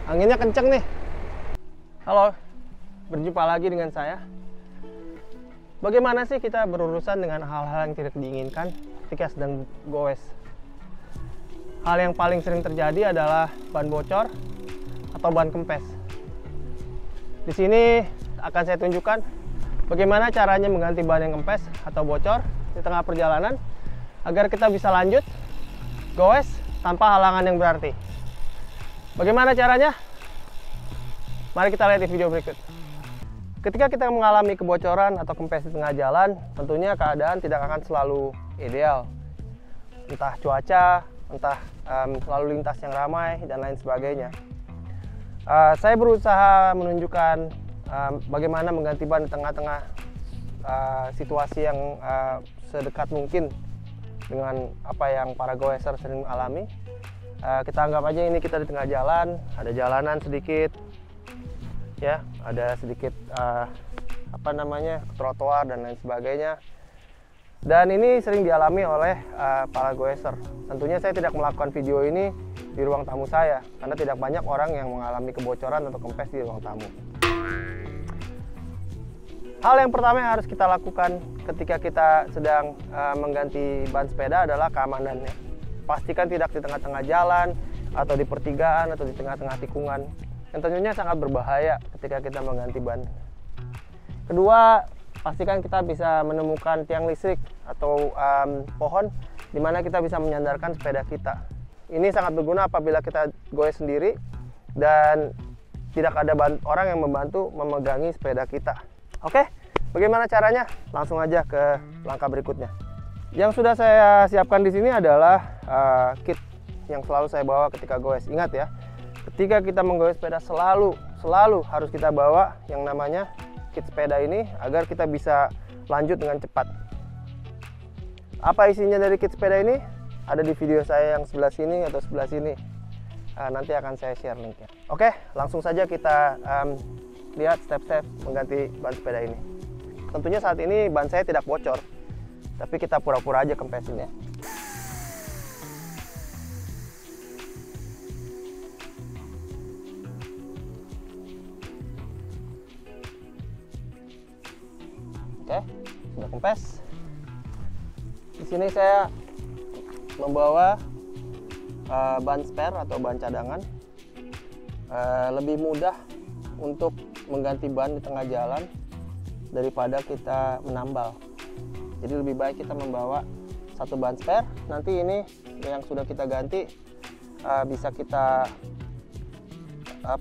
Anginnya kenceng nih. Halo, berjumpa lagi dengan saya. Bagaimana sih kita berurusan dengan hal-hal yang tidak diinginkan ketika sedang goes? Hal yang paling sering terjadi adalah ban bocor atau ban kempes. Di sini akan saya tunjukkan bagaimana caranya mengganti ban yang kempes atau bocor di tengah perjalanan agar kita bisa lanjut goes tanpa halangan yang berarti. Bagaimana caranya? Mari kita lihat di video berikut. Ketika kita mengalami kebocoran atau kempes di tengah jalan, tentunya keadaan tidak akan selalu ideal. Entah cuaca, entah lalu lintas yang ramai, dan lain sebagainya. Saya berusaha menunjukkan bagaimana mengganti ban di tengah-tengah situasi yang sedekat mungkin dengan apa yang para goeser sering alami. Kita anggap aja ini kita di tengah jalan, ada jalanan sedikit, ya, ada sedikit trotoar dan lain sebagainya. Dan ini sering dialami oleh para goeser. Tentunya saya tidak melakukan video ini di ruang tamu saya, karena tidak banyak orang yang mengalami kebocoran atau kempes di ruang tamu. Hal yang pertama yang harus kita lakukan ketika kita sedang mengganti ban sepeda adalah keamanannya. Pastikan tidak di tengah-tengah jalan, atau di pertigaan, atau di tengah-tengah tikungan, yang tentunya sangat berbahaya ketika kita mengganti ban. Kedua, pastikan kita bisa menemukan tiang listrik atau pohon di mana kita bisa menyandarkan sepeda kita. Ini sangat berguna apabila kita goes sendiri dan tidak ada orang yang membantu memegangi sepeda kita. Oke, bagaimana caranya? Langsung aja ke langkah berikutnya. Yang sudah saya siapkan di sini adalah kit yang selalu saya bawa ketika goes. Ingat ya, ketika kita menggoes sepeda selalu harus kita bawa yang namanya kit sepeda ini agar kita bisa lanjut dengan cepat. Apa isinya dari kit sepeda ini? Ada di video saya yang sebelah sini atau sebelah sini. Nanti akan saya share linknya. Oke, langsung saja kita lihat step-step mengganti ban sepeda ini. Tentunya saat ini ban saya tidak bocor, tapi kita pura-pura aja kempesin ya. Oke, sudah kempes. Di sini saya membawa ban spare atau ban cadangan. Lebih mudah untuk mengganti ban di tengah jalan daripada kita menambal. Jadi lebih baik kita membawa satu ban spare. Nanti ini yang sudah kita ganti bisa kita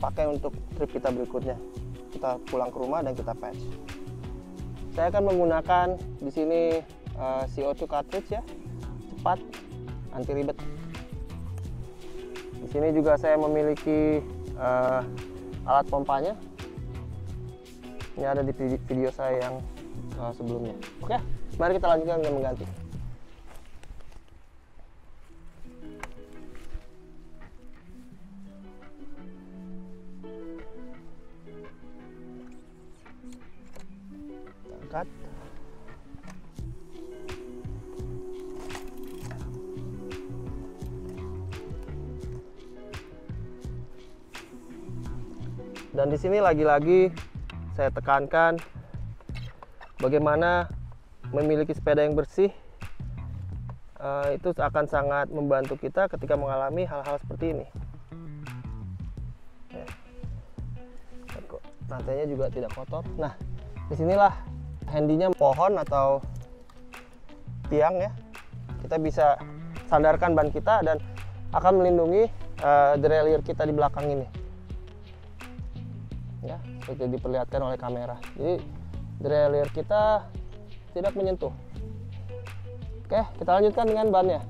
pakai untuk trip kita berikutnya. Kita pulang ke rumah dan kita patch. Saya akan menggunakan di sini CO2 cartridge ya, cepat, anti ribet. Di sini juga saya memiliki alat pompanya. Ini ada di video saya yang sebelumnya. Oke, mari kita lanjutkan dengan mengganti. Angkat. Dan di sini lagi-lagi saya tekankan bagaimana memiliki sepeda yang bersih. Itu akan sangat membantu kita ketika mengalami hal-hal seperti ini. Rantainya juga tidak kotor. Nah, disinilah handinya pohon atau tiang ya. Kita bisa sandarkan ban kita dan akan melindungi derailleur kita di belakang ini. Ya, seperti diperlihatkan oleh kamera. Jadi derailleur kita tidak menyentuh. Oke, kita lanjutkan dengan bannya.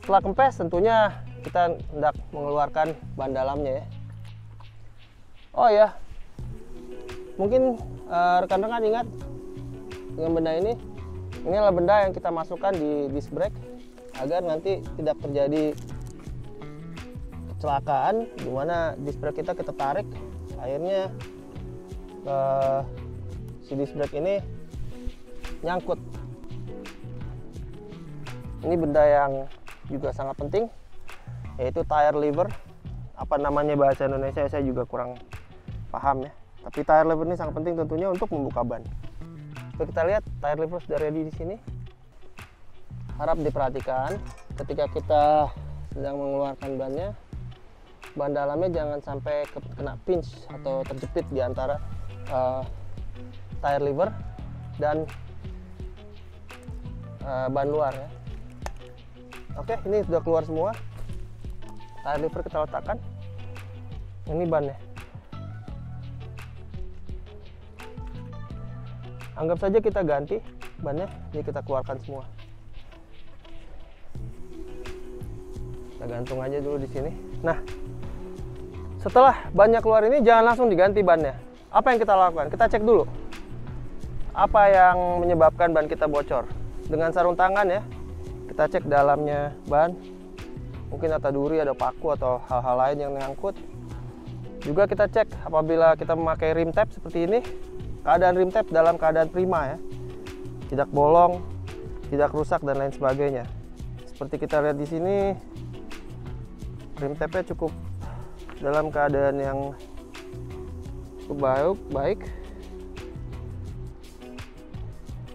Setelah kempes tentunya kita hendak mengeluarkan ban dalamnya ya. Oh ya, mungkin rekan-rekan ingat dengan benda ini adalah benda yang kita masukkan di disc brake agar nanti tidak terjadi kecelakaan di mana disc brake kita tarik, akhirnya si disc brake ini nyangkut. Ini benda yang juga sangat penting, yaitu tire lever apa namanya bahasa Indonesia saya juga kurang paham ya. Tapi tire lever ini sangat penting tentunya untuk membuka ban. Oke, kita lihat tire lever sudah ready di sini. Harap diperhatikan ketika kita sedang mengeluarkan bannya, ban dalamnya jangan sampai kena pinch atau terjepit di antara tire lever dan ban luar ya. Oke, ini sudah keluar semua. Tire lever kita letakkan. Ini bannya. Anggap saja kita ganti bannya, ini kita keluarkan semua. Kita gantung aja dulu di sini. Nah, setelah bannya keluar ini jangan langsung diganti bannya. Apa yang kita lakukan? Kita cek dulu apa yang menyebabkan ban kita bocor. Dengan sarung tangan ya, kita cek dalamnya ban. Mungkin ada duri, ada paku atau hal-hal lain yang menyangkut. Juga kita cek apabila kita memakai rim tab seperti ini, keadaan rim tab dalam keadaan prima ya, tidak bolong, tidak rusak dan lain sebagainya. Seperti kita lihat di sini, rim tabnya cukup dalam keadaan yang cukup baik.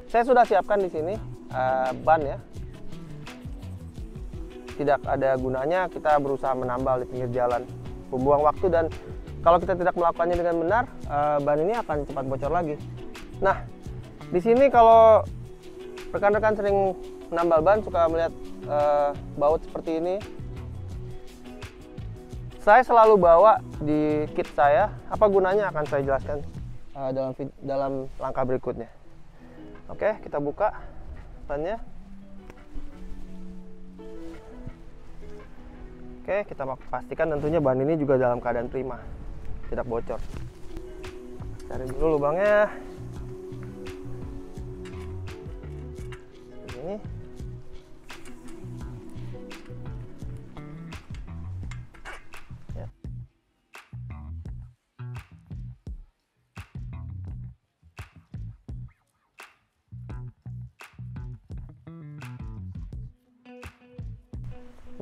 Saya sudah siapkan di sini ban ya. Tidak ada gunanya kita berusaha menambal di pinggir jalan, membuang waktu, dan kalau kita tidak melakukannya dengan benar, ban ini akan cepat bocor lagi. Nah, di sini kalau rekan-rekan sering menambal ban, suka melihat baut seperti ini, saya selalu bawa di kit saya. Apa gunanya akan saya jelaskan dalam langkah berikutnya. Oke, kita buka bannya. Oke, kita pastikan tentunya ban ini juga dalam keadaan prima, tidak bocor. Cari dulu lubangnya. Ini. Ya.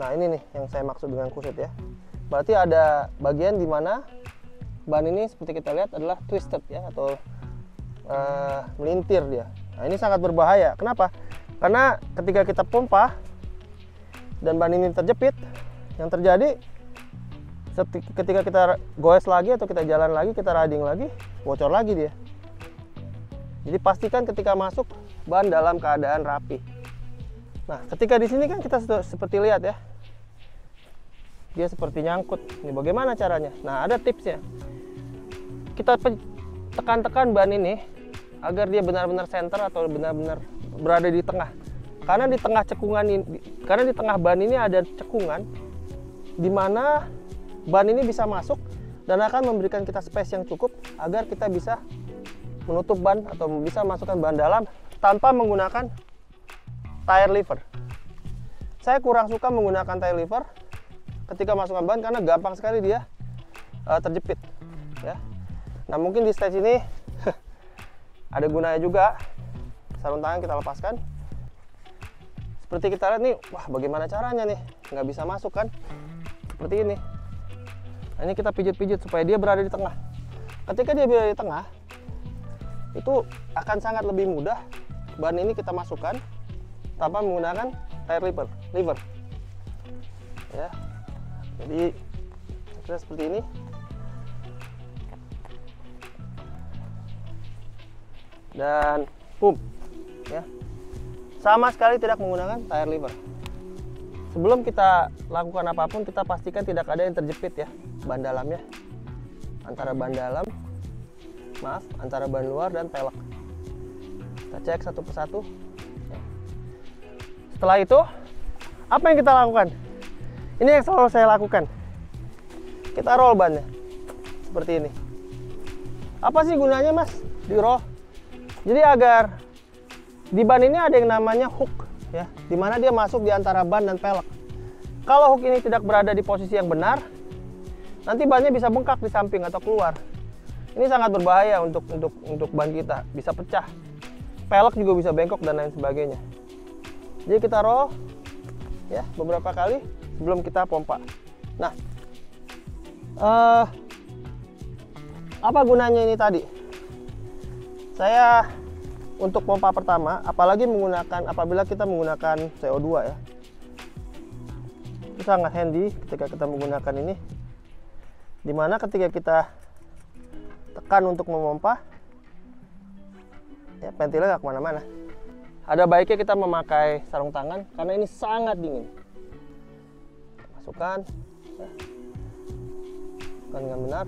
Nah, ini nih yang saya maksud dengan kusut ya. Berarti ada bagian di mana ban ini seperti kita lihat adalah twisted ya, atau melintir dia. Nah, ini sangat berbahaya. Kenapa? Karena ketika kita pompa dan ban ini terjepit, yang terjadi ketika kita goes lagi atau kita jalan lagi, kita riding lagi, bocor lagi dia. Jadi pastikan ketika masuk ban dalam keadaan rapi. Nah, ketika di sini kan kita seperti lihat ya, dia seperti nyangkut. Ini bagaimana caranya? Nah, ada tipsnya. Kita tekan-tekan ban ini agar dia benar-benar center atau benar-benar berada di tengah. Karena di tengah cekungan ini, karena di tengah ban ini ada cekungan di mana ban ini bisa masuk dan akan memberikan kita space yang cukup agar kita bisa menutup ban atau bisa masukkan ban dalam tanpa menggunakan tire lever. Saya kurang suka menggunakan tire lever ketika masukkan ban karena gampang sekali dia terjepit ya. Nah, mungkin di stage ini ada gunanya juga. Sarung tangan kita lepaskan. Seperti kita lihat nih, wah bagaimana caranya nih, nggak bisa masuk kan, seperti ini. Nah, ini kita pijit-pijit supaya dia berada di tengah. Ketika dia berada di tengah, itu akan sangat lebih mudah ban ini kita masukkan tanpa menggunakan tire lever ya. Jadi kira seperti ini. Dan boom ya, sama sekali tidak menggunakan tire lever. Sebelum kita lakukan apapun, kita pastikan tidak ada yang terjepit ya ban dalamnya, antara ban dalam, antara ban luar dan pelek. Kita cek satu persatu. Setelah itu, apa yang kita lakukan? Ini yang selalu saya lakukan. Kita roll bannya seperti ini. Apa sih gunanya, Mas, di roll? Jadi agar di ban ini ada yang namanya hook ya, dimana dia masuk di antara ban dan pelek. Kalau hook ini tidak berada di posisi yang benar, nanti bannya bisa bengkak di samping atau keluar. Ini sangat berbahaya untuk ban kita, bisa pecah. Pelek juga bisa bengkok dan lain sebagainya. Jadi kita roll ya beberapa kali sebelum kita pompa. Nah, Apa gunanya ini tadi? Saya untuk pompa pertama, apalagi apabila kita menggunakan CO2 ya, itu sangat handy ketika kita menggunakan ini, dimana ketika kita tekan untuk memompa, ya pentilnya nggak kemana-mana. Ada baiknya kita memakai sarung tangan karena ini sangat dingin. Masukkan, ya. Masukkan dengan benar.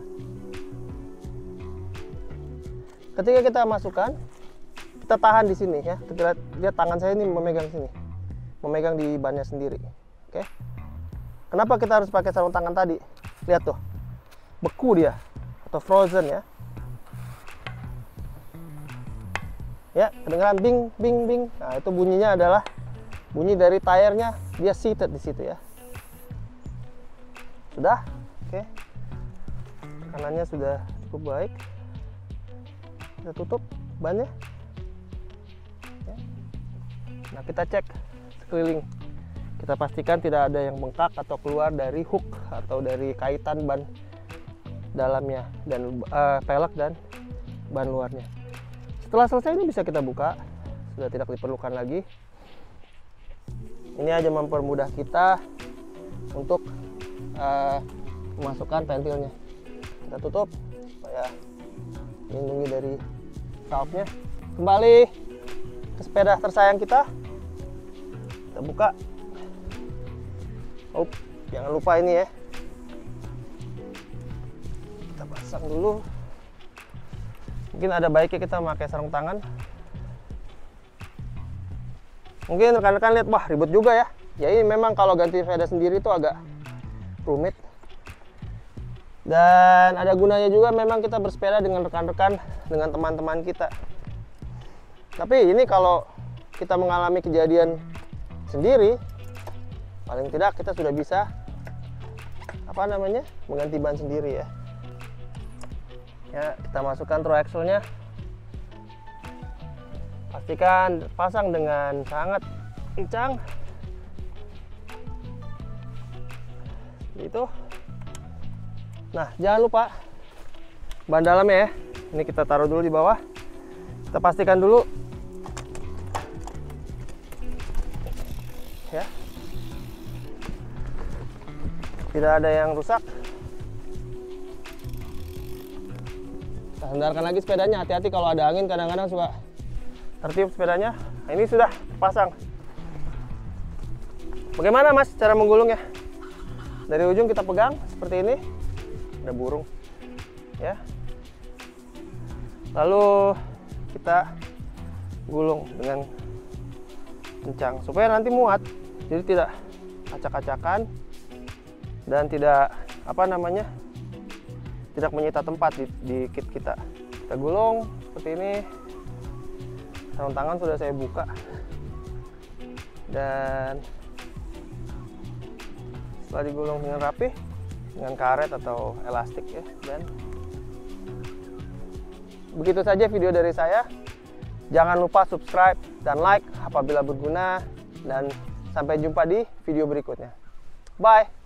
Ketika kita masukkan, kita tahan di sini ya. Kita lihat tangan saya ini memegang sini, memegang di bannya sendiri. Oke. Kenapa kita harus pakai sarung tangan tadi? Lihat tuh, beku dia atau frozen ya. Ya, kedengaran bing bing bing. Nah, itu bunyinya adalah bunyi dari tayarnya, dia seated di situ ya. Sudah, oke. Kanannya sudah cukup baik. Kita tutup bannya. Ya. Nah, kita cek sekeliling. Kita pastikan tidak ada yang bengkak atau keluar dari hook atau dari kaitan ban dalamnya dan pelek dan ban luarnya. Setelah selesai ini bisa kita buka, sudah tidak diperlukan lagi. Ini aja mempermudah kita untuk memasukkan pentilnya. Kita tutup supaya melindungi dari salpnya. Kembali ke sepeda tersayang kita. Kita buka. Oh, jangan lupa ini ya. Kita pasang dulu. Mungkin ada baiknya kita pakai sarung tangan. Mungkin rekan-rekan lihat, wah ribet juga ya. Ya ini memang kalau ganti sepeda sendiri itu agak rumit. Dan ada gunanya juga memang kita bersepeda dengan rekan-rekan, dengan teman-teman kita. Tapi ini kalau kita mengalami kejadian sendiri, paling tidak kita sudah bisa mengganti ban sendiri ya. Ya, kita masukkan through axle-nya. Pastikan pasang dengan sangat kencang. Itu. Nah, jangan lupa ban dalamnya ya. Ini kita taruh dulu di bawah. Kita pastikan dulu. Ya. Tidak ada yang rusak. Sandarkan lagi sepedanya, hati-hati kalau ada angin kadang-kadang suka tertiup sepedanya. Nah, ini sudah pasang. Bagaimana Mas cara menggulungnya? Dari ujung kita pegang seperti ini. Ada burung ya. Lalu kita gulung dengan kencang supaya nanti muat. Jadi tidak acak-acakan dan tidak tidak menyita tempat di kit kita. Kita gulung seperti ini. Sarung tangan sudah saya buka dan setelah digulung dengan rapi dengan karet atau elastik ya, dan begitu saja video dari saya. Jangan lupa subscribe dan like apabila berguna, dan sampai jumpa di video berikutnya. Bye.